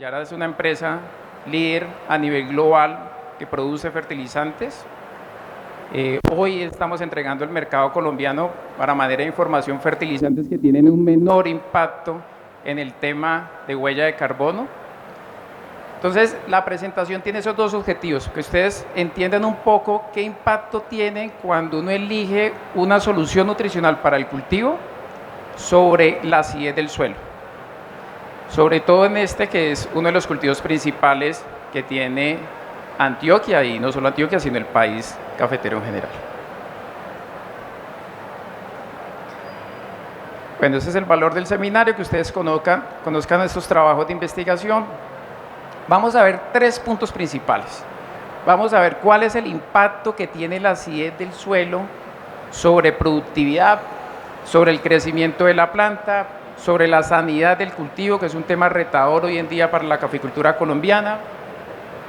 Yara es una empresa líder a nivel global que produce fertilizantes. Hoy estamos entregando al mercado colombiano, para manera de información, fertilizantes que tienen un menor impacto en el tema de huella de carbono. Entonces, la presentación tiene esos dos objetivos, que ustedes entiendan un poco qué impacto tiene cuando uno elige una solución nutricional para el cultivo sobre la acidez del suelo. Sobre todo en este, que es uno de los cultivos principales que tiene Antioquia, y no solo Antioquia, sino el país cafetero en general. Bueno, ese es el valor del seminario, que ustedes conozcan estos trabajos de investigación. Vamos a ver 3 puntos principales. Vamos a ver cuál es el impacto que tiene la acidez del suelo sobre productividad, sobre el crecimiento de la planta, sobre la sanidad del cultivo, que es un tema retador hoy en día para la caficultura colombiana,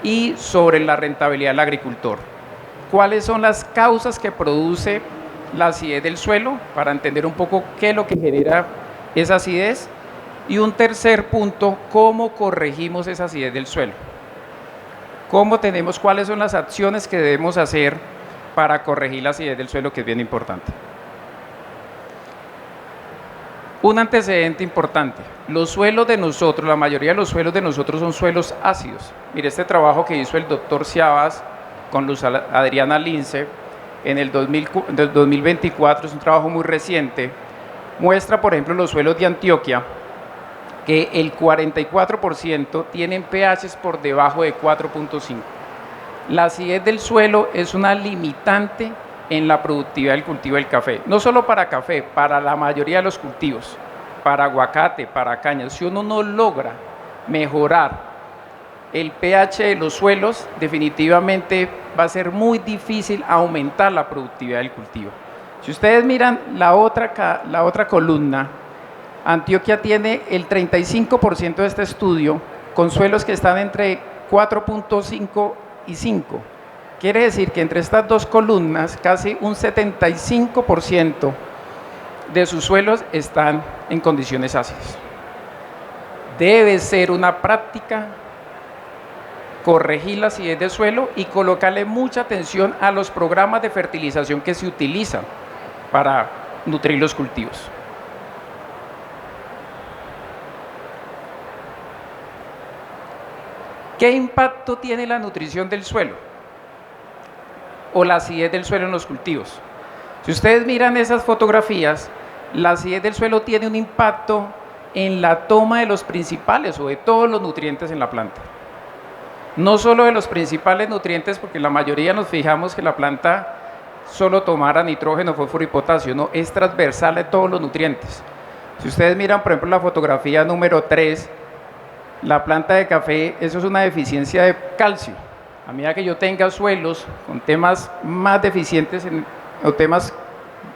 y sobre la rentabilidad del agricultor. ¿Cuáles son las causas que produce la acidez del suelo? Para entender un poco qué es lo que genera esa acidez. Y un tercer punto, ¿cómo corregimos esa acidez del suelo? ¿Cuáles son las acciones que debemos hacer para corregir la acidez del suelo, que es bien importante? Un antecedente importante: los suelos de nosotros, la mayoría de los suelos de nosotros son suelos ácidos. Mire, este trabajo que hizo el doctor Ciabas con Luz Adriana Lince en el 2024, es un trabajo muy reciente, muestra, por ejemplo, los suelos de Antioquia, que el 44% tienen pHs por debajo de 4.5. La acidez del suelo es una limitante en la productividad del cultivo del café, no solo para café, para la mayoría de los cultivos, para aguacate, para caña. Si uno no logra mejorar el pH de los suelos, definitivamente va a ser muy difícil aumentar la productividad del cultivo. Si ustedes miran la otra columna, Antioquia tiene el 35% de este estudio con suelos que están entre 4.5 y 5. Quiere decir que entre estas dos columnas, casi un 75% de sus suelos están en condiciones ácidas. Debe ser una práctica corregir la acidez del suelo y colocarle mucha atención a los programas de fertilización que se utilizan para nutrir los cultivos. ¿Qué impacto tiene la nutrición del suelo o la acidez del suelo en los cultivos? Si ustedes miran esas fotografías, la acidez del suelo tiene un impacto en la toma de los principales o de todos los nutrientes en la planta. No solo de los principales nutrientes, porque la mayoría nos fijamos que la planta solo tomara nitrógeno, fósforo y potasio. No, es transversal de todos los nutrientes. Si ustedes miran, por ejemplo, la fotografía número 3, la planta de café, eso es una deficiencia de calcio. A medida que yo tenga suelos con temas más deficientes o temas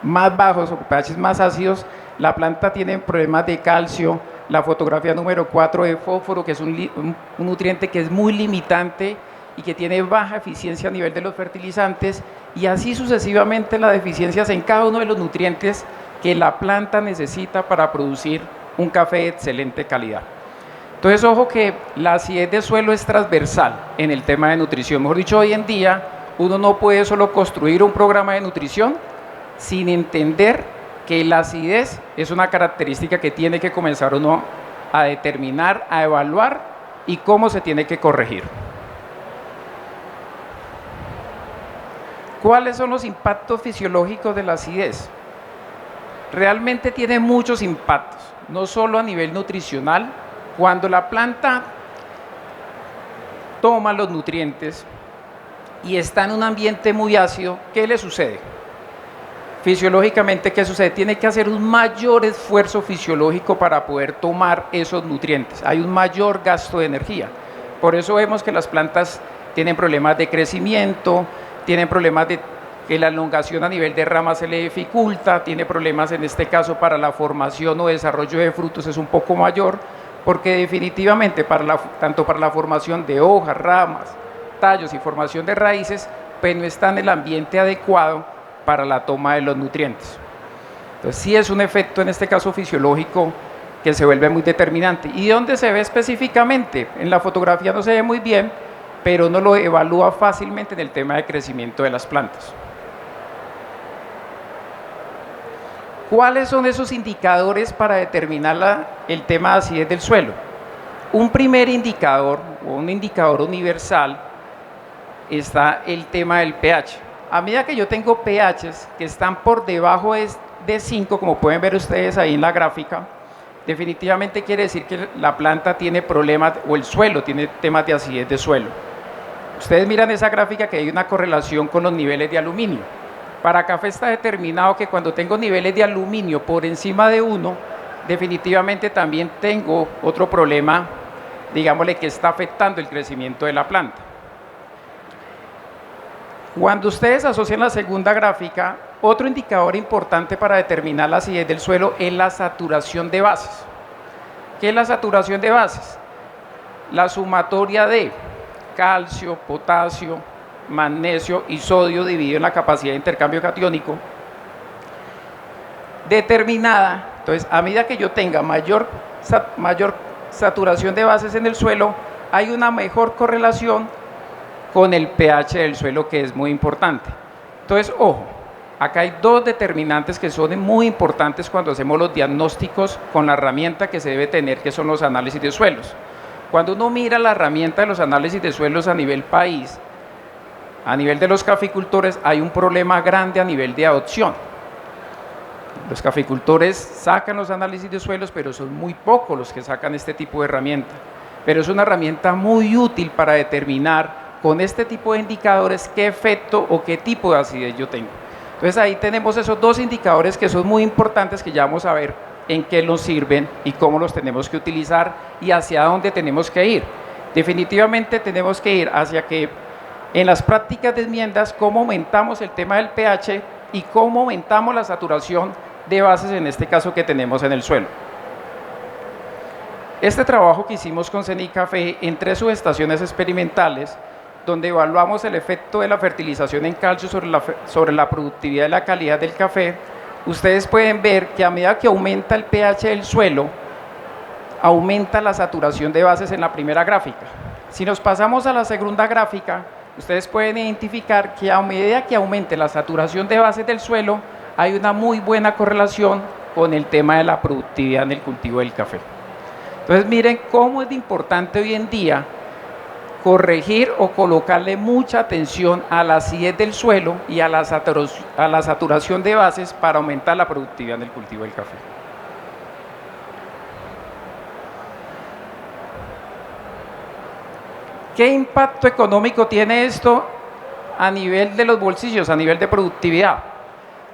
más bajos o pHs más ácidos, la planta tiene problemas de calcio. La fotografía número 4 de fósforo, que es un nutriente que es muy limitante y que tiene baja eficiencia a nivel de los fertilizantes, y así sucesivamente las deficiencias en cada uno de los nutrientes que la planta necesita para producir un café de excelente calidad. Entonces, ojo que la acidez del suelo es transversal en el tema de nutrición. Mejor dicho, hoy en día uno no puede solo construir un programa de nutrición sin entender que la acidez es una característica que tiene que comenzar uno a determinar, a evaluar y cómo se tiene que corregir. ¿Cuáles son los impactos fisiológicos de la acidez? Realmente tiene muchos impactos, no solo a nivel nutricional. Cuando la planta toma los nutrientes y está en un ambiente muy ácido, ¿qué le sucede? Fisiológicamente, ¿qué sucede? Tiene que hacer un mayor esfuerzo fisiológico para poder tomar esos nutrientes. Hay un mayor gasto de energía. Por eso vemos que las plantas tienen problemas de crecimiento, tienen problemas de que la elongación a nivel de ramas se le dificulta, tiene problemas en este caso para la formación o desarrollo de frutos, es un poco mayor, porque definitivamente tanto para la formación de hojas, ramas, tallos y formación de raíces, pues no está en el ambiente adecuado para la toma de los nutrientes. Entonces sí es un efecto en este caso fisiológico que se vuelve muy determinante. ¿Y dónde se ve específicamente? En la fotografía no se ve muy bien, pero uno lo evalúa fácilmente en el tema de crecimiento de las plantas. ¿Cuáles son esos indicadores para determinar el tema de acidez del suelo? Un primer indicador, o un indicador universal, está el tema del pH. A medida que yo tengo pHs que están por debajo de 5, como pueden ver ustedes ahí en la gráfica, definitivamente quiere decir que la planta tiene problemas, o el suelo tiene temas de acidez de suelo. Ustedes miran esa gráfica que hay una correlación con los niveles de aluminio. Para café está determinado que cuando tengo niveles de aluminio por encima de 1, definitivamente también tengo otro problema, digámosle, que está afectando el crecimiento de la planta. Cuando ustedes asocian la segunda gráfica, otro indicador importante para determinar la acidez del suelo es la saturación de bases. ¿Qué es la saturación de bases? La sumatoria de calcio, potasio, magnesio y sodio dividido en la capacidad de intercambio catiónico determinada. Entonces, a medida que yo tenga mayor saturación de bases en el suelo, hay una mejor correlación con el pH del suelo, que es muy importante. Entonces, ojo, acá hay dos determinantes que son muy importantes cuando hacemos los diagnósticos con la herramienta que se debe tener, que son los análisis de suelos. Cuando uno mira la herramienta de los análisis de suelos a nivel país, a nivel de los caficultores, hay un problema grande a nivel de adopción. Los caficultores sacan los análisis de suelos, pero son muy pocos los que sacan este tipo de herramienta. Pero es una herramienta muy útil para determinar con este tipo de indicadores qué efecto o qué tipo de acidez yo tengo. Entonces ahí tenemos esos dos indicadores que son muy importantes, que ya vamos a ver en qué nos sirven y cómo los tenemos que utilizar y hacia dónde tenemos que ir. Definitivamente tenemos que ir hacia que en las prácticas de enmiendas, cómo aumentamos el tema del pH y cómo aumentamos la saturación de bases, en este caso que tenemos en el suelo. Este trabajo que hicimos con CENICAFE en 3 subestaciones experimentales, donde evaluamos el efecto de la fertilización en calcio sobre la productividad y la calidad del café, ustedes pueden ver que a medida que aumenta el pH del suelo, aumenta la saturación de bases en la primera gráfica. Si nos pasamos a la segunda gráfica, ustedes pueden identificar que a medida que aumente la saturación de bases del suelo, hay una muy buena correlación con el tema de la productividad en el cultivo del café. Entonces miren cómo es importante hoy en día corregir o colocarle mucha atención a la acidez del suelo y a la saturación de bases para aumentar la productividad en el cultivo del café. ¿Qué impacto económico tiene esto a nivel de los bolsillos, a nivel de productividad?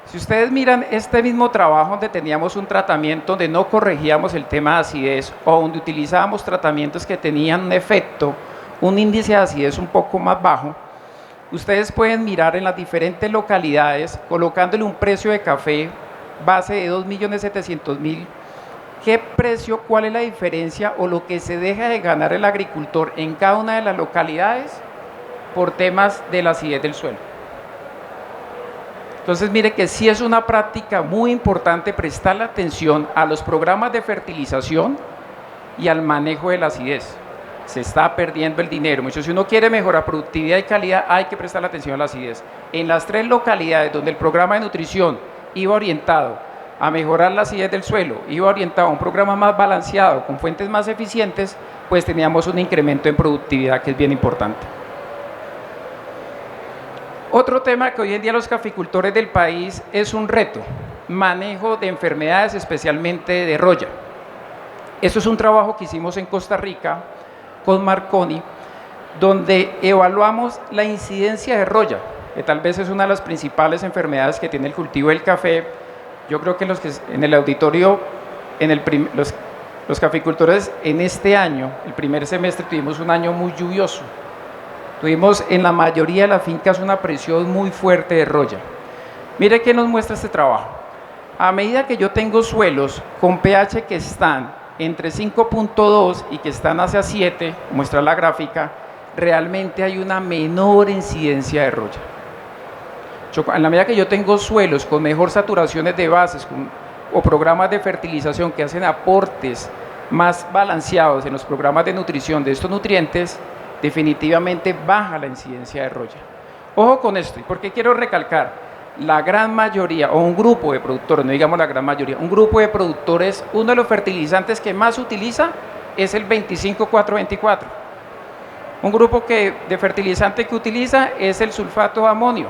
Si ustedes miran este mismo trabajo donde teníamos un tratamiento donde no corregíamos el tema de acidez o donde utilizábamos tratamientos que tenían un efecto, un índice de acidez un poco más bajo, ustedes pueden mirar en las diferentes localidades, colocándole un precio de café base de 2.700.000, ¿qué precio, cuál es la diferencia o lo que se deja de ganar el agricultor en cada una de las localidades por temas de la acidez del suelo? Entonces mire que sí es una práctica muy importante prestarle atención a los programas de fertilización y al manejo de la acidez. Se está perdiendo el dinero. Si uno quiere mejorar productividad y calidad, hay que prestar atención a la acidez. En las 3 localidades donde el programa de nutrición iba orientado a mejorar la acidez del suelo, iba orientado a un programa más balanceado, con fuentes más eficientes, pues teníamos un incremento en productividad que es bien importante. Otro tema que hoy en día los caficultores del país es un reto, manejo de enfermedades, especialmente de roya. Eso es un trabajo que hicimos en Costa Rica con Marconi, donde evaluamos la incidencia de roya, que tal vez es una de las principales enfermedades que tiene el cultivo del café. Yo creo que en el auditorio, los caficultores en este año, el primer semestre, tuvimos un año muy lluvioso. Tuvimos en la mayoría de las fincas una presión muy fuerte de roya. Mire qué nos muestra este trabajo. A medida que yo tengo suelos con pH que están entre 5.2 y que están hacia 7, muestra la gráfica, realmente hay una menor incidencia de roya. En la medida que yo tengo suelos con mejor saturaciones de bases, o programas de fertilización que hacen aportes más balanceados en los programas de nutrición de estos nutrientes, definitivamente baja la incidencia de roya. Ojo con esto, ¿y por qué quiero recalcar? La gran mayoría, o un grupo de productores, no digamos la gran mayoría, un grupo de productores, uno de los fertilizantes que más utiliza es el 25,4,24. Un grupo de fertilizante que utiliza es el sulfato de amonio.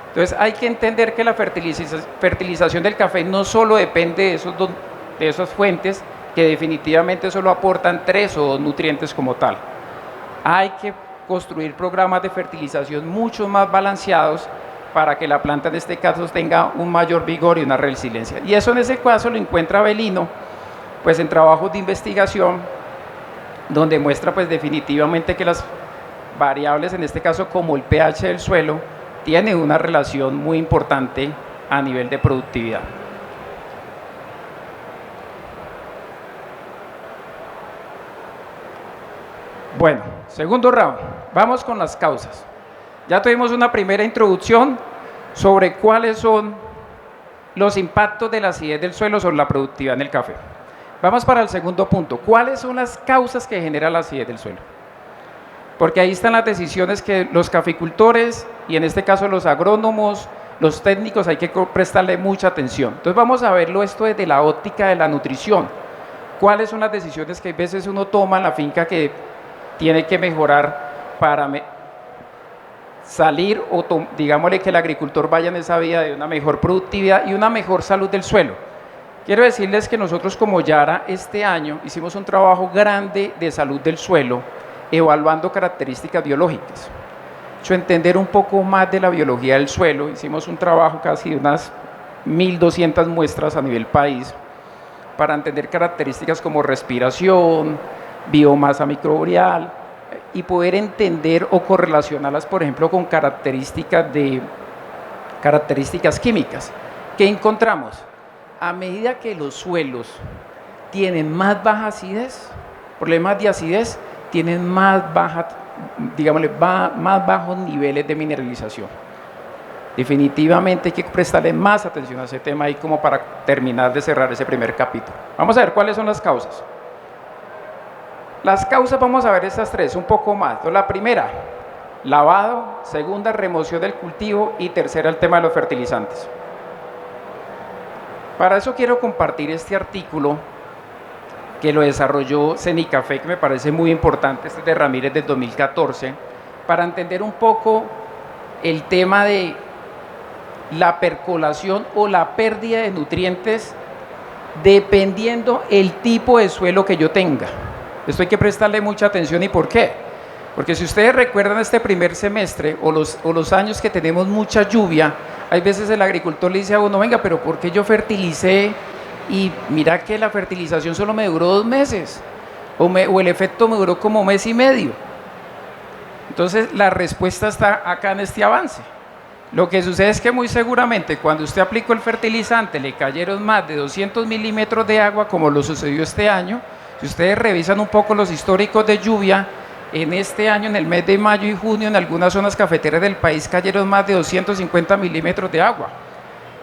Entonces hay que entender que la fertilización del café no solo depende de esas fuentes que definitivamente solo aportan 3 o 2 nutrientes como tal. Hay que construir programas de fertilización mucho más balanceados para que la planta en este caso tenga un mayor vigor y una resiliencia. Y eso en ese caso lo encuentra Avelino pues en trabajos de investigación donde muestra pues definitivamente que las variables, en este caso como el pH del suelo, tienen una relación muy importante a nivel de productividad. Bueno, segundo round, vamos con las causas. Ya tuvimos una primera introducción sobre cuáles son los impactos de la acidez del suelo sobre la productividad en el café. Vamos para el segundo punto, ¿cuáles son las causas que genera la acidez del suelo? Porque ahí están las decisiones que los caficultores, y en este caso los agrónomos, los técnicos, hay que prestarle mucha atención. Entonces vamos a verlo esto desde la óptica de la nutrición. ¿Cuáles son las decisiones que a veces uno toma en la finca que tiene que mejorar para salir o digámosle que el agricultor vaya en esa vía de una mejor productividad y una mejor salud del suelo? Quiero decirles que nosotros como Yara este año hicimos un trabajo grande de salud del suelo, evaluando características biológicas. Hecho entender un poco más de la biología del suelo, hicimos un trabajo casi de unas 1.200 muestras a nivel país para entender características como respiración, biomasa microbial y poder entender o correlacionarlas, por ejemplo, con características químicas. ¿Qué encontramos? A medida que los suelos tienen más baja acidez, problemas de acidez, tienen más bajos niveles de mineralización. Definitivamente hay que prestarle más atención a ese tema ahí como para terminar de cerrar ese primer capítulo. Vamos a ver cuáles son las causas. Las causas vamos a ver estas tres, un poco más. Entonces, la primera, lavado; segunda, remoción del cultivo; y tercera, el tema de los fertilizantes. Para eso quiero compartir este artículo que lo desarrolló Cenicafé, que me parece muy importante, este es de Ramírez del 2014, para entender un poco el tema de la percolación o la pérdida de nutrientes dependiendo el tipo de suelo que yo tenga. Esto hay que prestarle mucha atención. ¿Y por qué? Porque si ustedes recuerdan este primer semestre o los años que tenemos mucha lluvia, hay veces el agricultor le dice a uno, venga, pero ¿por qué yo fertilicé? Y mira que la fertilización solo me duró 2 meses, o el efecto me duró como 1 mes y medio. Entonces la respuesta está acá en este avance. Lo que sucede es que muy seguramente cuando usted aplicó el fertilizante le cayeron más de 200 milímetros de agua, como lo sucedió este año. Si ustedes revisan un poco los históricos de lluvia, en este año, en el mes de mayo y junio, en algunas zonas cafeteras del país cayeron más de 250 milímetros de agua.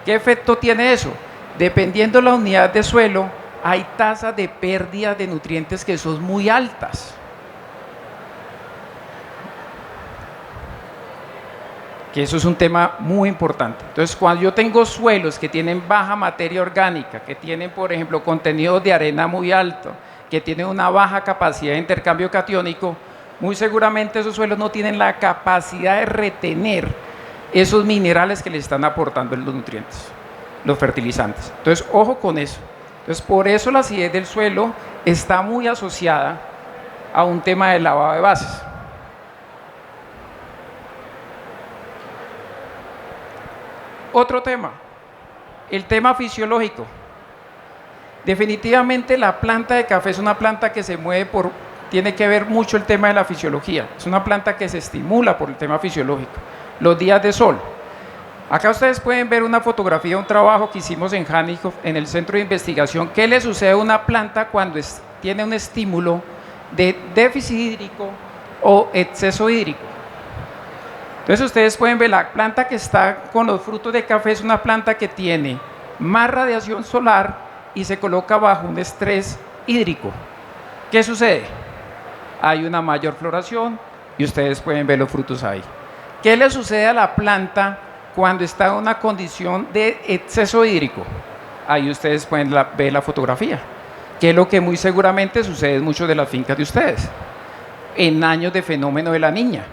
¿Qué efecto tiene eso? Dependiendo de la unidad de suelo, hay tasas de pérdida de nutrientes que son muy altas. Que eso es un tema muy importante. Entonces, cuando yo tengo suelos que tienen baja materia orgánica, que tienen, por ejemplo, contenido de arena muy alto, que tienen una baja capacidad de intercambio catiónico, muy seguramente esos suelos no tienen la capacidad de retener esos minerales que le están aportando los nutrientes, los fertilizantes. Entonces, ojo con eso. Entonces, por eso la acidez del suelo está muy asociada a un tema de lavado de bases. Otro tema, el tema fisiológico. Definitivamente la planta de café es una planta que se mueve tiene que ver mucho el tema de la fisiología. Es una planta que se estimula por el tema fisiológico. Los días de sol. Acá ustedes pueden ver una fotografía, un trabajo que hicimos en Hanikoff, en el centro de investigación. ¿Qué le sucede a una planta cuando tiene un estímulo de déficit hídrico o exceso hídrico? Entonces ustedes pueden ver la planta que está con los frutos de café, es una planta que tiene más radiación solar y se coloca bajo un estrés hídrico. ¿Qué sucede? Hay una mayor floración y ustedes pueden ver los frutos ahí. ¿Qué le sucede a la planta cuando está en una condición de exceso hídrico? Ahí ustedes pueden ver la fotografía, que es lo que muy seguramente sucede en muchas de las fincas de ustedes, en años de fenómeno de la niña.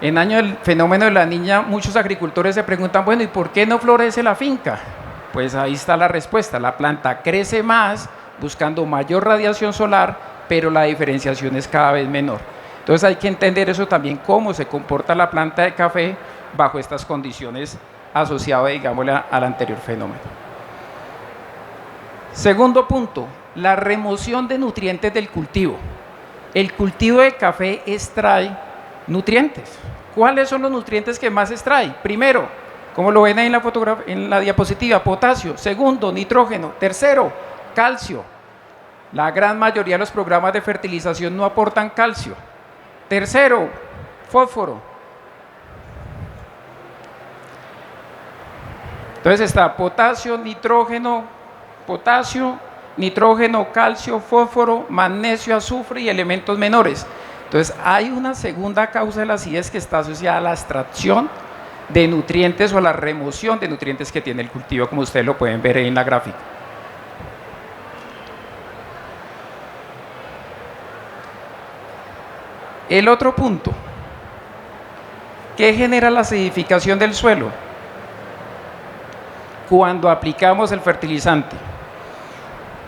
En años del fenómeno de la niña, muchos agricultores se preguntan, bueno, ¿y por qué no florece la finca? Pues ahí está la respuesta, la planta crece más, buscando mayor radiación solar, pero la diferenciación es cada vez menor. Entonces hay que entender eso también, cómo se comporta la planta de café bajo estas condiciones asociadas, digámosle, al anterior fenómeno. Segundo punto, la remoción de nutrientes del cultivo. El cultivo de café extrae nutrientes. ¿Cuáles son los nutrientes que más extrae? Primero, como lo ven ahí en la diapositiva, potasio. Segundo, nitrógeno. Tercero, calcio. La gran mayoría de los programas de fertilización no aportan calcio. Tercero, fósforo. Entonces está potasio, nitrógeno, calcio, fósforo, magnesio, azufre y elementos menores. Entonces hay una segunda causa de la acidez que está asociada a la extracción de nutrientes o a la remoción de nutrientes que tiene el cultivo, como ustedes lo pueden ver ahí en la gráfica. El otro punto, ¿qué genera la acidificación del suelo? Cuando aplicamos el fertilizante.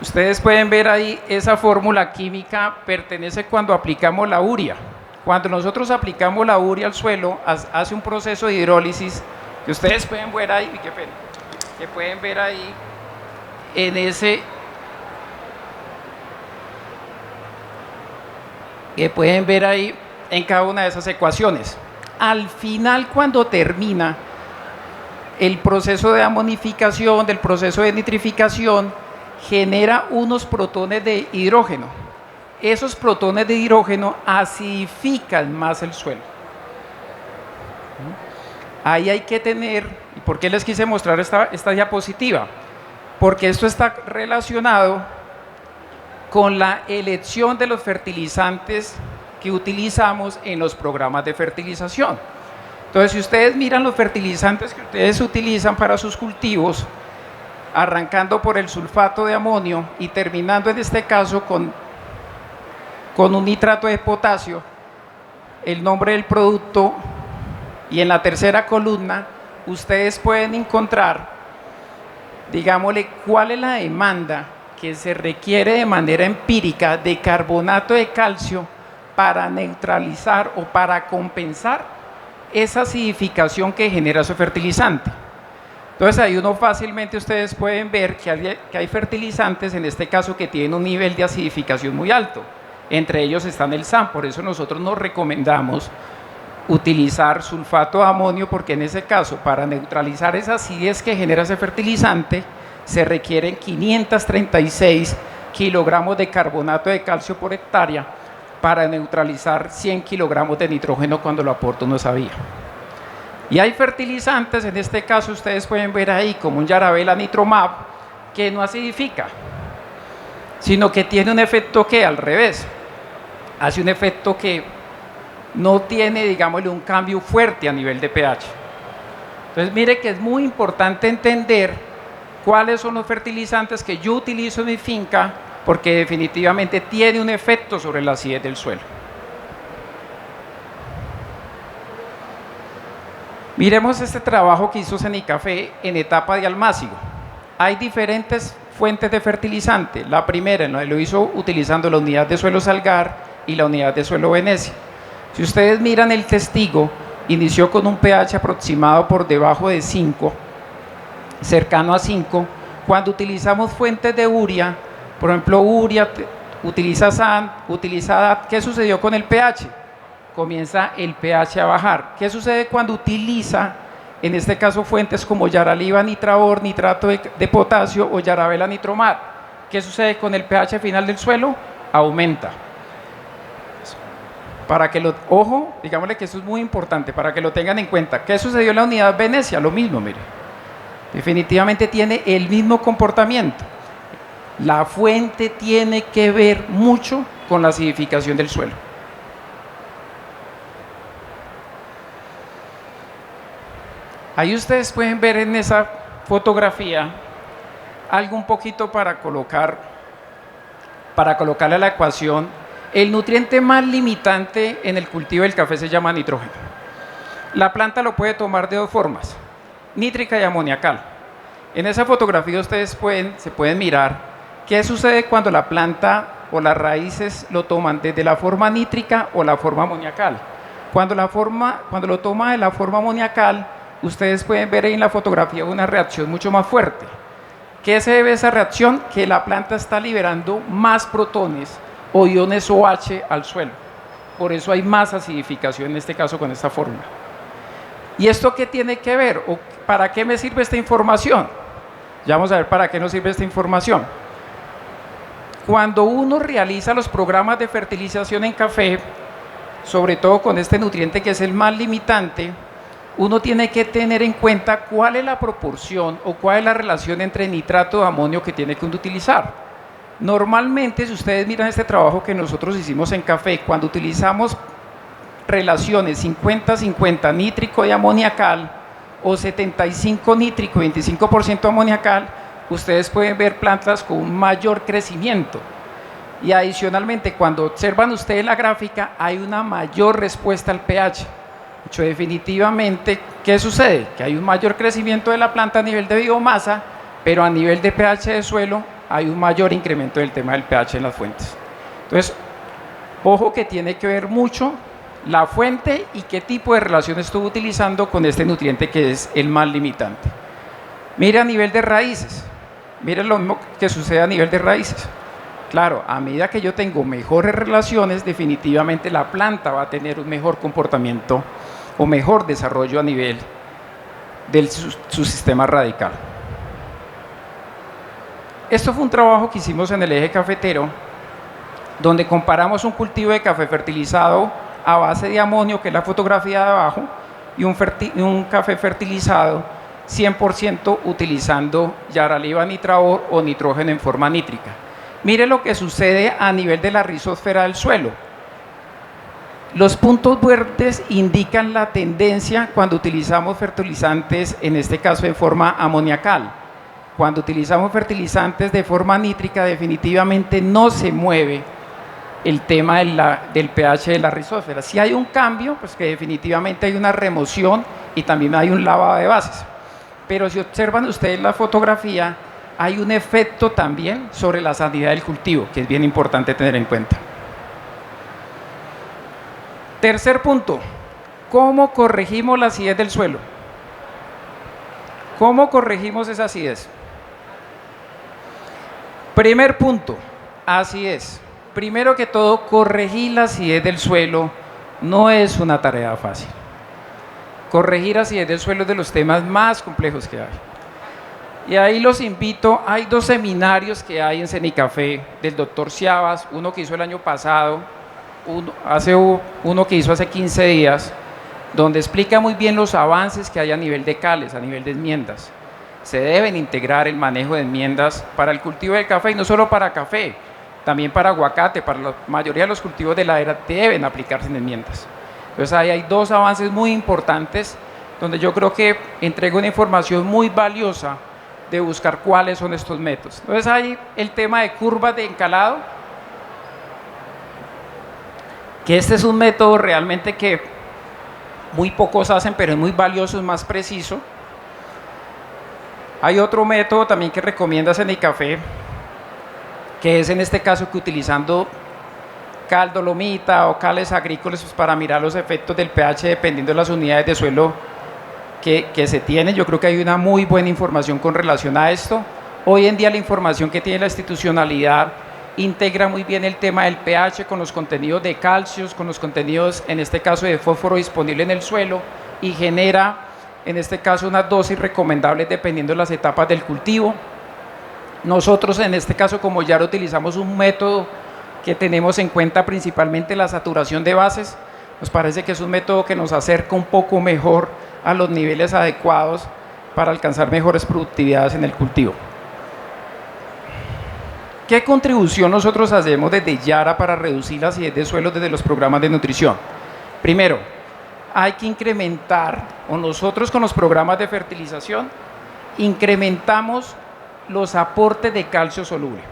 Ustedes pueden ver ahí, esa fórmula química pertenece cuando aplicamos la urea. Cuando nosotros aplicamos la urea al suelo, hace un proceso de hidrólisis que ustedes pueden ver ahí, que pueden ver ahí en ese, que pueden ver ahí en cada una de esas ecuaciones. Al final, cuando termina el proceso de amonificación, del proceso de nitrificación, genera unos protones de hidrógeno. Esos protones de hidrógeno acidifican más el suelo. Ahí hay que tener, ¿y por qué les quise mostrar esta diapositiva? Porque esto está relacionado con la elección de los fertilizantes que utilizamos en los programas de fertilización. Entonces, si ustedes miran los fertilizantes que ustedes utilizan para sus cultivos, arrancando por el sulfato de amonio y terminando en este caso con un nitrato de potasio, el nombre del producto, y en la tercera columna ustedes pueden encontrar, digámosle, cuál es la demanda que se requiere de manera empírica de carbonato de calcio para neutralizar o para compensar esa acidificación que genera su fertilizante. Entonces ahí fácilmente ustedes pueden ver que hay fertilizantes, en este caso, que tienen un nivel de acidificación muy alto. Entre ellos están el SAN, por eso nosotros nos recomendamos utilizar sulfato de amonio, porque en ese caso, para neutralizar esa acidez que genera ese fertilizante, se requieren 536 kilogramos de carbonato de calcio por hectárea para neutralizar 100 kilogramos de nitrógeno cuando lo aporto no sabía. Y hay fertilizantes, en este caso ustedes pueden ver ahí, como un Yarabela Nitromab, que no acidifica, sino que tiene un efecto que al revés, hace un efecto que no tiene, digámosle, un cambio fuerte a nivel de pH. Entonces mire que es muy importante entender cuáles son los fertilizantes que yo utilizo en mi finca, porque definitivamente tiene un efecto sobre la acidez del suelo. Miremos este trabajo que hizo Cenicafé en etapa de almácigo. Hay diferentes fuentes de fertilizante. La primera lo hizo utilizando la unidad de suelo Salgar y la unidad de suelo Venecia. Si ustedes miran el testigo, inició con un pH aproximado por debajo de 5, cercano a 5. Cuando utilizamos fuentes de urea, por ejemplo, urea utiliza SAN, utiliza DAT, ¿qué sucedió con el pH? Comienza el pH a bajar. ¿Qué sucede cuando utiliza, en este caso, fuentes como Yaraliva Nitrabor, nitrato de potasio o Yarabela Nitromat? ¿Qué sucede con el pH final del suelo? Aumenta. Para que ojo, digámosle que esto es muy importante, para que lo tengan en cuenta. ¿Qué sucedió en la unidad Venecia? Lo mismo, mire. Definitivamente tiene el mismo comportamiento. La fuente tiene que ver mucho con la acidificación del suelo. Ahí ustedes pueden ver en esa fotografía algo un poquito para colocarle a la ecuación. El nutriente más limitante en el cultivo del café se llama nitrógeno. La planta lo puede tomar de dos formas, nítrica y amoniacal. En esa fotografía ustedes se pueden mirar qué sucede cuando la planta o las raíces lo toman desde la forma nítrica o la forma amoniacal. Cuando lo toma de la forma amoniacal, ustedes pueden ver ahí en la fotografía una reacción mucho más fuerte. ¿Qué se debe a esa reacción? Que la planta está liberando más protones o iones OH al suelo. Por eso hay más acidificación en este caso con esta fórmula. ¿Y esto qué tiene que ver? ¿O para qué me sirve esta información? Ya vamos a ver para qué nos sirve esta información. Cuando uno realiza los programas de fertilización en café, sobre todo con este nutriente que es el más limitante, uno tiene que tener en cuenta cuál es la proporción o cuál es la relación entre nitrato de amonio que tiene que uno utilizar. Normalmente, si ustedes miran este trabajo que nosotros hicimos en café, cuando utilizamos relaciones 50-50 nítrico y amoniacal o 75 nítrico y 25% amoniacal, ustedes pueden ver plantas con un mayor crecimiento. Y adicionalmente, cuando observan ustedes la gráfica, hay una mayor respuesta al pH. Hecho, definitivamente, ¿qué sucede? Que hay un mayor crecimiento de la planta a nivel de biomasa, pero a nivel de pH de suelo hay un mayor incremento del tema del pH en las fuentes. Entonces, ojo que tiene que ver mucho la fuente y qué tipo de relación estuvo utilizando con este nutriente que es el más limitante. Mire a nivel de raíces, mire lo mismo que sucede a nivel de raíces. Claro, a medida que yo tengo mejores relaciones, definitivamente la planta va a tener un mejor comportamiento o mejor desarrollo a nivel de su sistema radical. Esto fue un trabajo que hicimos en el eje cafetero, donde comparamos un cultivo de café fertilizado a base de amonio, que es la fotografía de abajo, y un café fertilizado 100% utilizando Yaraliva Nitrabor o nitrógeno en forma nítrica. Mire lo que sucede a nivel de la rizosfera del suelo. Los puntos verdes indican la tendencia cuando utilizamos fertilizantes, en este caso en forma amoniacal. Cuando utilizamos fertilizantes de forma nítrica, definitivamente no se mueve el tema del pH de la rizosfera. Si hay un cambio, pues que definitivamente hay una remoción y también hay un lavado de bases. Pero si observan ustedes la fotografía, hay un efecto también sobre la sanidad del cultivo, que es bien importante tener en cuenta. Tercer punto, ¿cómo corregimos la acidez del suelo? ¿Cómo corregimos esa acidez? Primer punto, acidez. Primero que todo, corregir la acidez del suelo no es una tarea fácil. Corregir acidez del suelo es de los temas más complejos que hay. Y ahí los invito, hay dos seminarios que hay en Cenicafé del doctor Ciabas, uno que hizo el año pasado, uno que hizo hace 15 días, donde explica muy bien los avances que hay a nivel de cales, a nivel de enmiendas. Se deben integrar el manejo de enmiendas para el cultivo del café y no solo para café, también para aguacate, para la mayoría de los cultivos de la era deben aplicarse en enmiendas. Entonces ahí hay dos avances muy importantes donde yo creo que entrego una información muy valiosa de buscar cuáles son estos métodos. Entonces hay el tema de curvas de encalado, que este es un método realmente que muy pocos hacen, pero es muy valioso, es más preciso. Hay otro método también que recomienda Cenicafé, que es en este caso que utilizando cal dolomita o cales agrícolas pues, para mirar los efectos del pH dependiendo de las unidades de suelo que se tienen. Yo creo que hay una muy buena información con relación a esto. Hoy en día la información que tiene la institucionalidad integra muy bien el tema del pH con los contenidos de calcios, con los contenidos en este caso de fósforo disponible en el suelo y genera en este caso unas dosis recomendables dependiendo de las etapas del cultivo. Nosotros en este caso como ya utilizamos un método que tenemos en cuenta principalmente la saturación de bases, nos parece que es un método que nos acerca un poco mejor a los niveles adecuados para alcanzar mejores productividades en el cultivo. ¿Qué contribución nosotros hacemos desde Yara para reducir la acidez de suelo desde los programas de nutrición? Primero, hay que incrementar, o nosotros con los programas de fertilización, incrementamos los aportes de calcio soluble.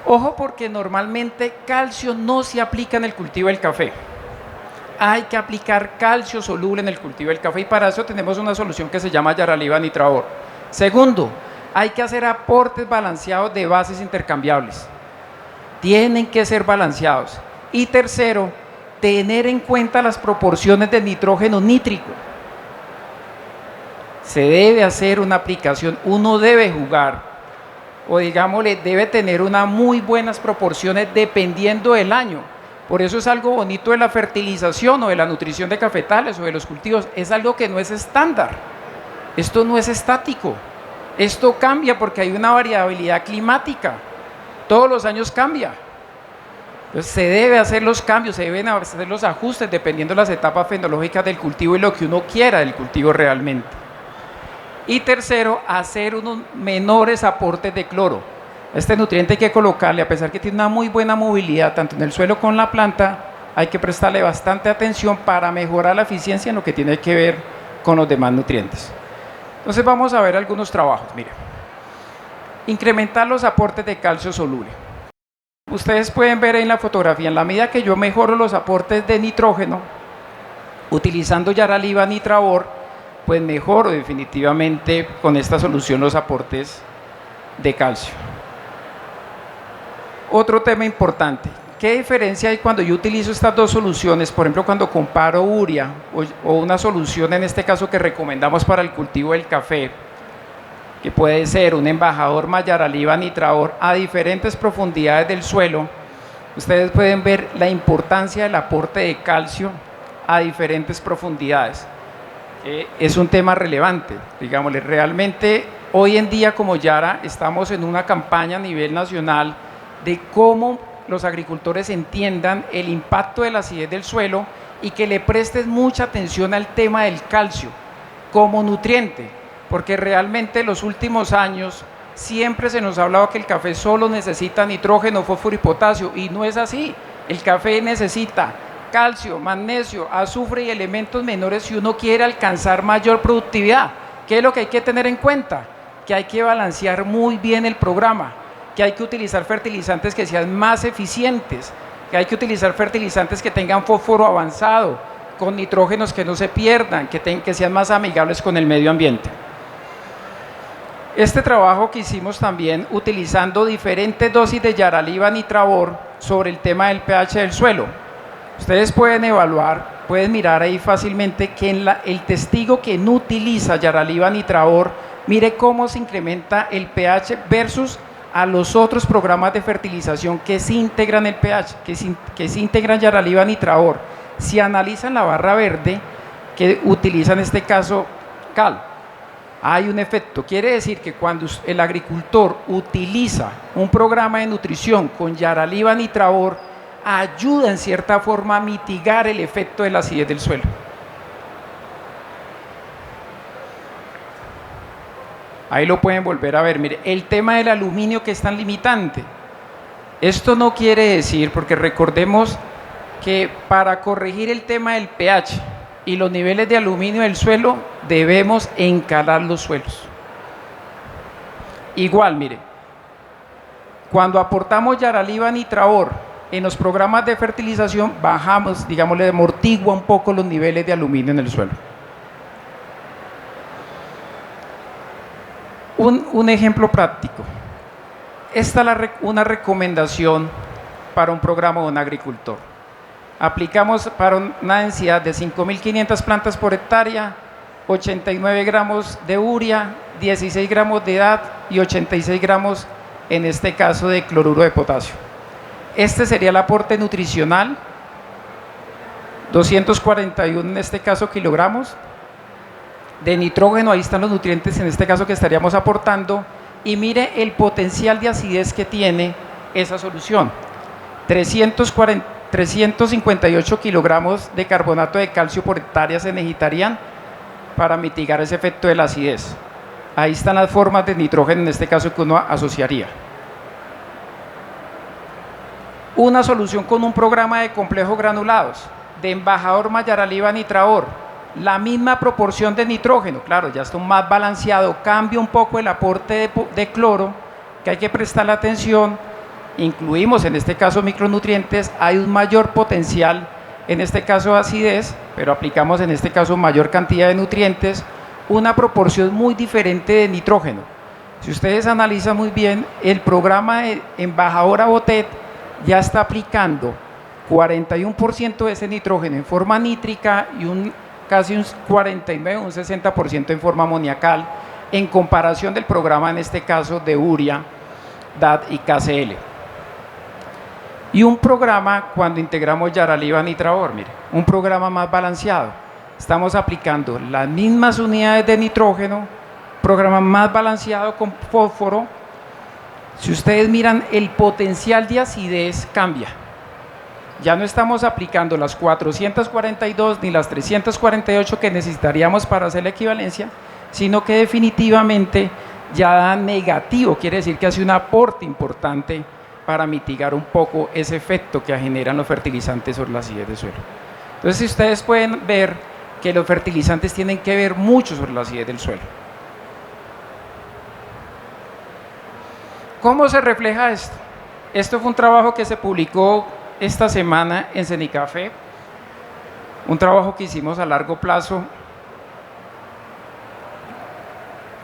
Ojo, porque normalmente calcio no se aplica en el cultivo del café. Hay que aplicar calcio soluble en el cultivo del café y para eso tenemos una solución que se llama Yaraliva Nitravor. Segundo, hay que hacer aportes balanceados de bases intercambiables. Tienen que ser balanceados. Y tercero, tener en cuenta las proporciones de nitrógeno nítrico. Se debe hacer una aplicación, uno debe jugar, o digámosle, debe tener unas muy buenas proporciones dependiendo del año. Por eso es algo bonito de la fertilización o de la nutrición de cafetales o de los cultivos, es algo que no es estándar. Esto no es estático, esto cambia porque hay una variabilidad climática, todos los años cambia. Entonces se debe hacer los cambios, se deben hacer los ajustes dependiendo de las etapas fenológicas del cultivo y lo que uno quiera del cultivo realmente. Y tercero, hacer unos menores aportes de cloro. Este nutriente hay que colocarle, a pesar que tiene una muy buena movilidad tanto en el suelo como en la planta, hay que prestarle bastante atención para mejorar la eficiencia en lo que tiene que ver con los demás nutrientes. Entonces vamos a ver algunos trabajos. Mire, incrementar los aportes de calcio soluble. Ustedes pueden ver ahí en la fotografía, en la medida que yo mejoro los aportes de nitrógeno, utilizando Yaraliva Nitravor, pues mejoro definitivamente con esta solución los aportes de calcio. Otro tema importante, ¿qué diferencia hay cuando yo utilizo estas dos soluciones? Por ejemplo, cuando comparo urea o una solución en este caso que recomendamos para el cultivo del café, que puede ser un embajador más Yaraliva Nitravor a diferentes profundidades del suelo, ustedes pueden ver la importancia del aporte de calcio a diferentes profundidades. Es un tema relevante, digámosle, realmente hoy en día como Yara estamos en una campaña a nivel nacional de cómo los agricultores entiendan el impacto de la acidez del suelo y que le presten mucha atención al tema del calcio como nutriente, porque realmente en los últimos años siempre se nos ha hablado que el café solo necesita nitrógeno, fósforo y potasio, y no es así. El café necesita calcio, magnesio, azufre y elementos menores si uno quiere alcanzar mayor productividad. ¿Qué es lo que hay que tener en cuenta? Que hay que balancear muy bien el programa, que hay que utilizar fertilizantes que sean más eficientes, que hay que utilizar fertilizantes que tengan fósforo avanzado, con nitrógenos que no se pierdan, que sean más amigables con el medio ambiente. Este trabajo que hicimos también utilizando diferentes dosis de Yaraliva Nitravor sobre el tema del pH del suelo. Ustedes pueden evaluar, pueden mirar ahí fácilmente que el testigo que no utiliza Yaraliva Nitravor, mire cómo se incrementa el pH versus a los otros programas de fertilización que se integran el pH, que se integran Yaraliva Nitravor. Si analizan la barra verde, que utiliza en este caso cal, hay un efecto. Quiere decir que cuando el agricultor utiliza un programa de nutrición con Yaraliva Nitravor, ayuda en cierta forma a mitigar el efecto de la acidez del suelo. Ahí lo pueden volver a ver. Mire, el tema del aluminio que es tan limitante. Esto no quiere decir, porque recordemos que para corregir el tema del pH y los niveles de aluminio del suelo, debemos encalar los suelos. Igual, mire, cuando aportamos Yaraliva Nitravor en los programas de fertilización, bajamos, digámosle, amortigua un poco los niveles de aluminio en el suelo. Un ejemplo práctico. Esta es una recomendación para un programa de un agricultor. Aplicamos para una densidad de 5.500 plantas por hectárea, 89 gramos de urea, 16 gramos de DAT y 86 gramos, en este caso, de cloruro de potasio. Este sería el aporte nutricional, 241 en este caso kilogramos. De nitrógeno, ahí están los nutrientes en este caso que estaríamos aportando, y mire el potencial de acidez que tiene esa solución. 358 kilogramos de carbonato de calcio por hectárea se necesitarían para mitigar ese efecto de la acidez. Ahí están las formas de nitrógeno en este caso que uno asociaría. Una solución con un programa de complejos granulados, de embajador Mayaraliba Nitraor, la misma proporción de nitrógeno, claro, ya está más balanceado, cambia un poco el aporte de cloro, que hay que prestarle atención, incluimos en este caso micronutrientes, hay un mayor potencial, en este caso de acidez, pero aplicamos en este caso mayor cantidad de nutrientes, una proporción muy diferente de nitrógeno. Si ustedes analizan muy bien, el programa de embajador Abotet ya está aplicando 41% de ese nitrógeno en forma nítrica y casi un 49, un 60% en forma amoniacal, en comparación del programa en este caso de urea, DAT y KCl. Y un programa cuando integramos Yaraliva Nitraor, mire, un programa más balanceado. Estamos aplicando las mismas unidades de nitrógeno, programa más balanceado con fósforo. Si ustedes miran, el potencial de acidez cambia. Ya no estamos aplicando las 442 ni las 348 que necesitaríamos para hacer la equivalencia, sino que definitivamente ya da negativo, quiere decir que hace un aporte importante para mitigar un poco ese efecto que generan los fertilizantes sobre la acidez del suelo. Entonces, si ustedes pueden ver que los fertilizantes tienen que ver mucho sobre la acidez del suelo. ¿Cómo se refleja esto? Esto fue un trabajo que se publicó esta semana en Cenicafé, un trabajo que hicimos a largo plazo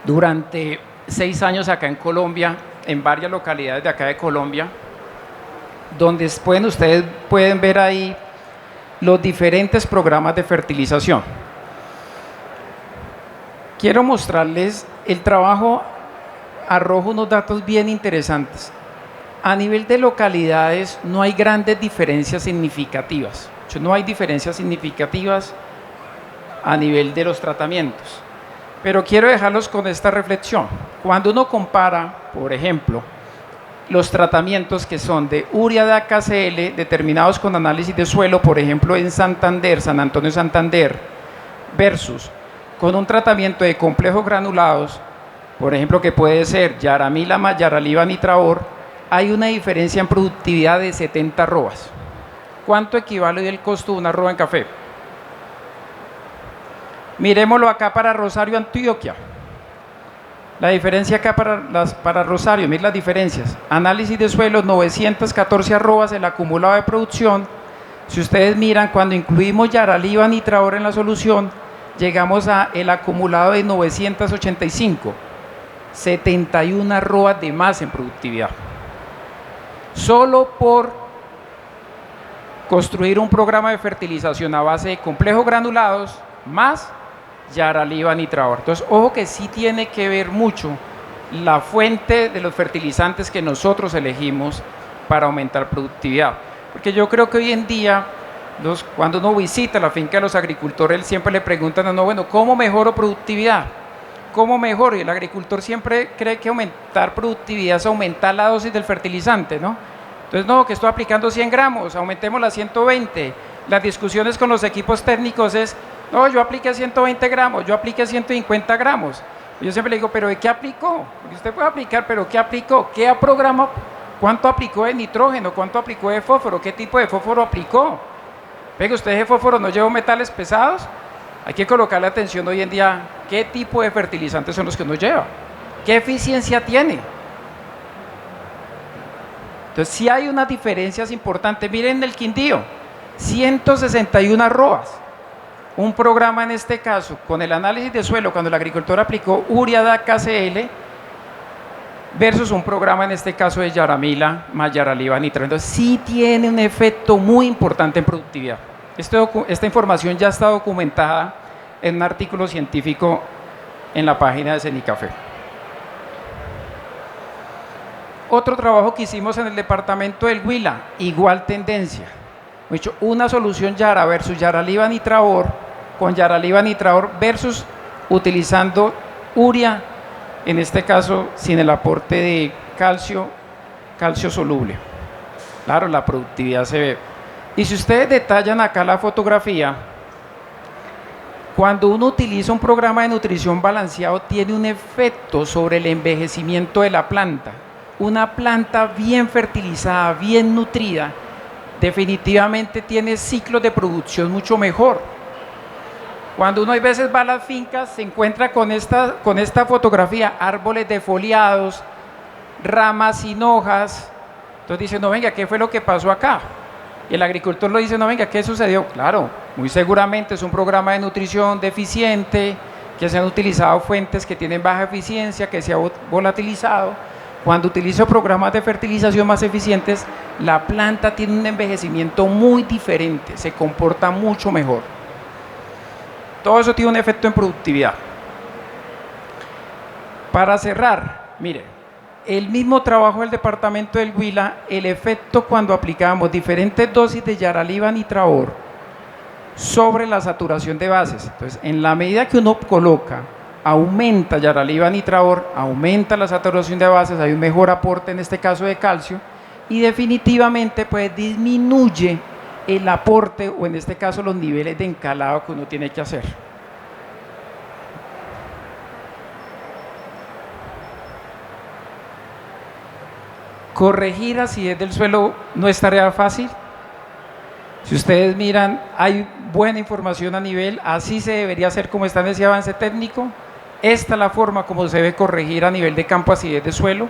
durante 6 años acá en Colombia, en varias localidades de acá de Colombia, donde ustedes pueden ver ahí los diferentes programas de fertilización. Quiero mostrarles el trabajo, arroja unos datos bien interesantes. A nivel de localidades no hay grandes diferencias significativas, no hay diferencias significativas a nivel de los tratamientos, pero quiero dejarlos con esta reflexión. Cuando uno compara, por ejemplo, los tratamientos que son de urea de KCl determinados con análisis de suelo, por ejemplo en Santander, San Antonio Santander, versus con un tratamiento de complejos granulados, por ejemplo que puede ser Yaramila más Yaraliva Nitraor, hay una diferencia en productividad de 70 arrobas. ¿Cuánto equivale el costo de una arroba en café? Miremoslo acá para Rosario, Antioquia. La diferencia acá para Rosario, miren las diferencias. Análisis de suelos, 914 arrobas el acumulado de producción. Si ustedes miran, cuando incluimos Yaraliva Nitraor en la solución, llegamos a el acumulado de 985, 71 arrobas de más en productividad. Solo por construir un programa de fertilización a base de complejos granulados más Yaraliva Nitraor. Entonces, ojo que sí tiene que ver mucho la fuente de los fertilizantes que nosotros elegimos para aumentar productividad. Porque yo creo que hoy en día, cuando uno visita la finca de los agricultores, siempre le preguntan a uno, bueno, ¿cómo mejoro productividad? ¿Cómo mejoro? Y el agricultor siempre cree que aumentar productividad es aumentar la dosis del fertilizante, ¿no? Entonces, no, que estoy aplicando 100 gramos, aumentemos a 120. Las discusiones con los equipos técnicos es, no, yo apliqué 120 gramos, yo apliqué 150 gramos. Y yo siempre le digo, ¿pero de qué aplicó? Porque usted puede aplicar, pero ¿qué aplicó? ¿Qué programa? ¿Cuánto aplicó de nitrógeno? ¿Cuánto aplicó de fósforo? ¿Qué tipo de fósforo aplicó? Venga, ¿usted de fósforo no llevó metales pesados? Hay que colocarle atención hoy en día, ¿qué tipo de fertilizantes son los que uno lleva? ¿Qué eficiencia tiene? Entonces, sí hay unas diferencias importantes. Miren el Quindío, 161 arrobas. Un programa en este caso, con el análisis de suelo, cuando el agricultor aplicó urea de KCl, versus un programa en este caso de Yaramila más Yaraliva Nitraor. Entonces, sí tiene un efecto muy importante en productividad. Esta información ya está documentada en un artículo científico en la página de Cenicafé. Otro trabajo que hicimos en el departamento del Huila, igual tendencia. Una solución Yara versus Yaraliva Nitraor, con Yaraliva Nitraor versus utilizando urea, en este caso sin el aporte de calcio soluble. Claro, la productividad se ve. Y si ustedes detallan acá la fotografía, Cuando uno utiliza un programa de nutrición balanceado, tiene un efecto sobre el envejecimiento de la planta. Una planta bien fertilizada, bien nutrida, definitivamente tiene ciclos de producción mucho mejor. Cuando uno a veces va a las fincas, se encuentra con esta fotografía, árboles defoliados, ramas sin hojas. Entonces dice, no, venga, ¿qué fue lo que pasó acá? Y el agricultor lo dice, no, venga, ¿qué sucedió? Claro, muy seguramente es un programa de nutrición deficiente, que se han utilizado fuentes que tienen baja eficiencia, que se ha volatilizado. Cuando utilizo programas de fertilización más eficientes, la planta tiene un envejecimiento muy diferente, se comporta mucho mejor. Todo eso tiene un efecto en productividad. Para cerrar, mire, el mismo trabajo del departamento del Huila, el efecto cuando aplicamos diferentes dosis de Yaraliva Nitraor sobre la saturación de bases. Entonces, en la medida que uno coloca, aumenta Yaraliva Nitraor, aumenta la saturación de bases, hay un mejor aporte en este caso de calcio y definitivamente pues disminuye el aporte o en este caso los niveles de encalado que uno tiene que hacer. Corregir acidez del suelo no es tarea fácil. Si ustedes miran, hay buena información a nivel, así se debería hacer como está en ese avance técnico. Esta es la forma como se debe corregir a nivel de campo acidez de suelo,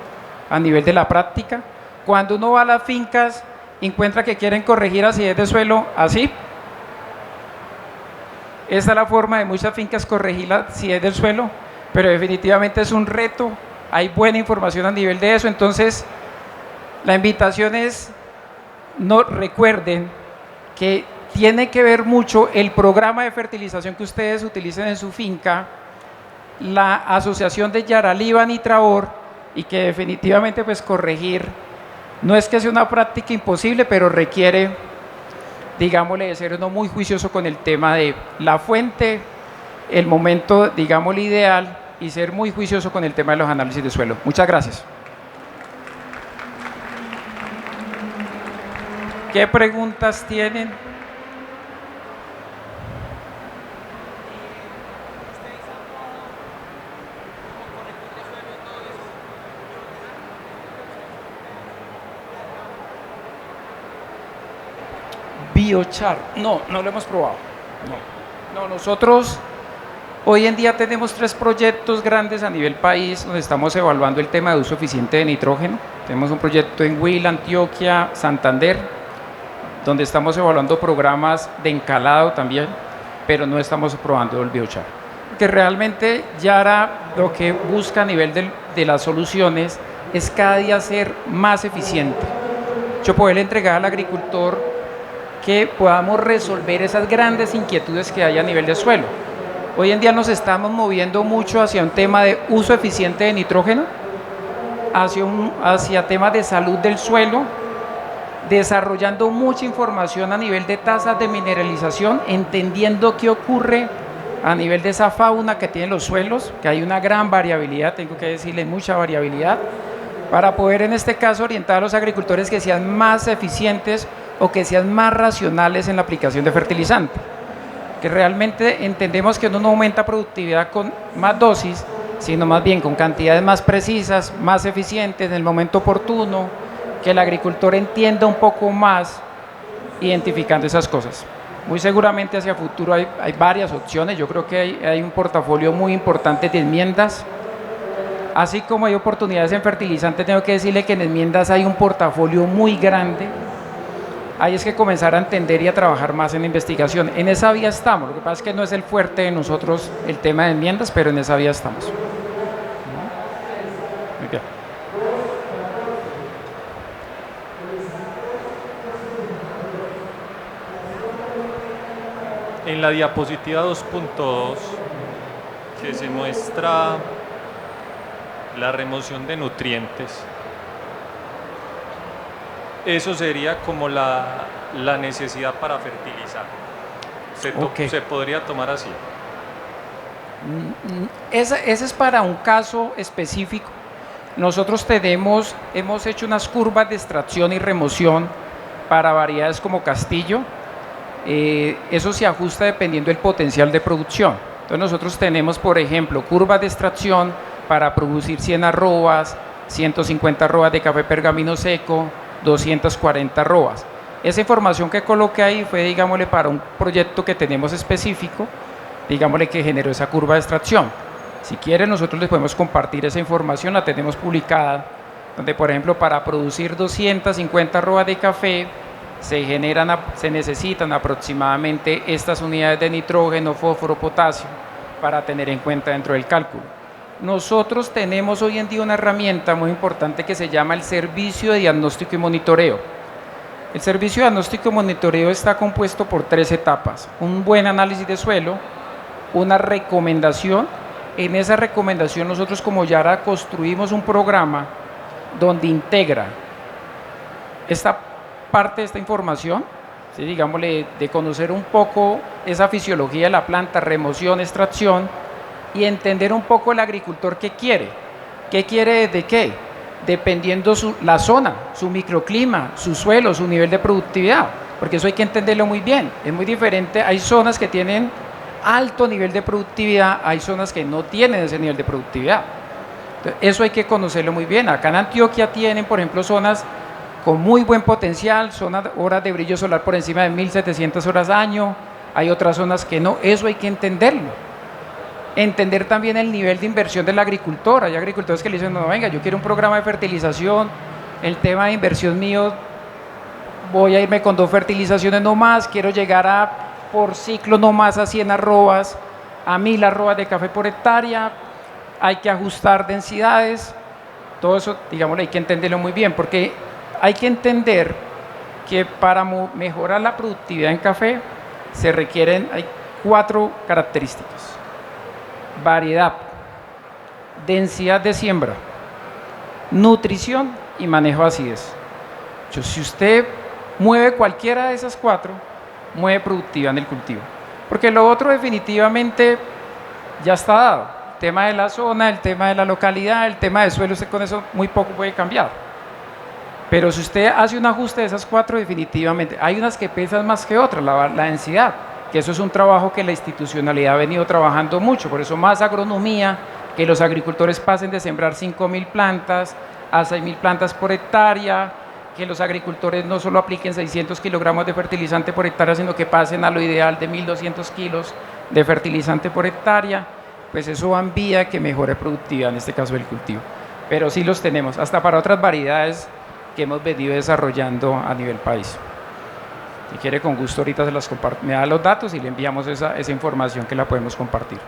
a nivel de la práctica. Cuando uno va a las fincas, encuentra que quieren corregir acidez de suelo así. Esta es la forma de muchas fincas corregir la acidez del suelo, pero definitivamente es un reto. Hay buena información a nivel de eso, entonces la invitación es, no recuerden que tiene que ver mucho el programa de fertilización que ustedes utilicen en su finca, la asociación de Yaraliva Nitraor y que definitivamente pues corregir, no es que sea una práctica imposible, pero requiere, digámosle, de ser uno muy juicioso con el tema de la fuente, el momento, digámosle, ideal y ser muy juicioso con el tema de los análisis de suelo. Muchas gracias. ¿Qué preguntas tienen? Biochar, no lo hemos probado. No, nosotros hoy en día tenemos 3 proyectos grandes a nivel país donde estamos evaluando el tema de uso eficiente de nitrógeno. Tenemos un proyecto en Huila, Antioquia, Santander, donde estamos evaluando programas de encalado también, pero no estamos probando el biochar. Que realmente Yara lo que busca a nivel de las soluciones es cada día ser más eficiente. Yo poder entregar al agricultor que podamos resolver esas grandes inquietudes que hay a nivel de suelo. Hoy en día nos estamos moviendo mucho hacia un tema de uso eficiente de nitrógeno, hacia temas de salud del suelo, desarrollando mucha información a nivel de tasas de mineralización, entendiendo qué ocurre a nivel de esa fauna que tienen los suelos, que hay una gran variabilidad, tengo que decirle mucha variabilidad, para poder en este caso orientar a los agricultores que sean más eficientes o que sean más racionales en la aplicación de fertilizante. Que realmente entendemos que no aumenta productividad con más dosis, sino más bien con cantidades más precisas, más eficientes en el momento oportuno, que el agricultor entienda un poco más identificando esas cosas. Muy seguramente hacia futuro hay varias opciones, yo creo que hay un portafolio muy importante de enmiendas, así como hay oportunidades en fertilizantes, tengo que decirle que en enmiendas hay un portafolio muy grande, hay es que comenzar a entender y a trabajar más en investigación, en esa vía estamos, lo que pasa es que no es el fuerte de nosotros el tema de enmiendas, pero en esa vía estamos. Muy bien. En la diapositiva 2.2, que se muestra la remoción de nutrientes, eso sería como la necesidad para fertilizar. Se podría tomar así. Ese es para un caso específico. Nosotros hemos hecho unas curvas de extracción y remoción para variedades como Castillo. eso se ajusta dependiendo del potencial de producción. Entonces nosotros tenemos, por ejemplo, curvas de extracción para producir 100 arrobas, 150 arrobas de café pergamino seco, 240 arrobas. Esa información que coloqué ahí fue, digámosle, para un proyecto que tenemos específico, digámosle, que generó esa curva de extracción. Si quieren, nosotros les podemos compartir esa información, la tenemos publicada, donde, por ejemplo, para producir 250 arrobas de café, se necesitan aproximadamente estas unidades de nitrógeno, fósforo, potasio, para tener en cuenta dentro del cálculo. Nosotros tenemos hoy en día una herramienta muy importante que se llama el Servicio de Diagnóstico y Monitoreo. El Servicio de Diagnóstico y Monitoreo está compuesto por 3 etapas: un buen análisis de suelo, una recomendación. En esa recomendación nosotros como Yara construimos un programa donde integra esta parte de esta información, ¿sí? Digámosle, de conocer un poco esa fisiología de la planta, remoción, extracción, y entender un poco el agricultor qué quiere desde qué, dependiendo la zona, su microclima, su suelo, su nivel de productividad, porque eso hay que entenderlo muy bien. Es muy diferente, hay zonas que tienen alto nivel de productividad, hay zonas que no tienen ese nivel de productividad. Entonces, eso hay que conocerlo muy bien. Acá en Antioquia tienen, por ejemplo, zonas con muy buen potencial, horas de brillo solar por encima de 1.700 horas año, hay otras zonas que no, eso hay que entenderlo. Entender también el nivel de inversión del agricultor. Hay agricultores que le dicen, no, venga, yo quiero un programa de fertilización, el tema de inversión mío, voy a irme con 2 fertilizaciones no más, quiero llegar por ciclo no más a 100 arrobas, a 1.000 arrobas de café por hectárea, hay que ajustar densidades, todo eso, digamos, hay que entenderlo muy bien, porque hay que entender que para mejorar la productividad en café hay 4 características: variedad, densidad de siembra, nutrición y manejo de acidez. Si usted mueve cualquiera de esas 4, mueve productividad en el cultivo, porque lo otro definitivamente ya está dado. El tema de la zona, el tema de la localidad, el tema de suelo, usted con eso muy poco puede cambiar. Pero si usted hace un ajuste de esas 4, definitivamente, hay unas que pesan más que otras, la densidad, que eso es un trabajo que la institucionalidad ha venido trabajando mucho, por eso más agronomía, que los agricultores pasen de sembrar 5.000 plantas a 6.000 plantas por hectárea, que los agricultores no solo apliquen 600 kilogramos de fertilizante por hectárea, sino que pasen a lo ideal de 1.200 kilos de fertilizante por hectárea, pues eso va en vía que mejore productividad, en este caso del cultivo. Pero sí los tenemos, hasta para otras variedades que hemos venido desarrollando a nivel país. Si quiere, con gusto ahorita se las comparto, me da los datos y le enviamos esa información que la podemos compartir.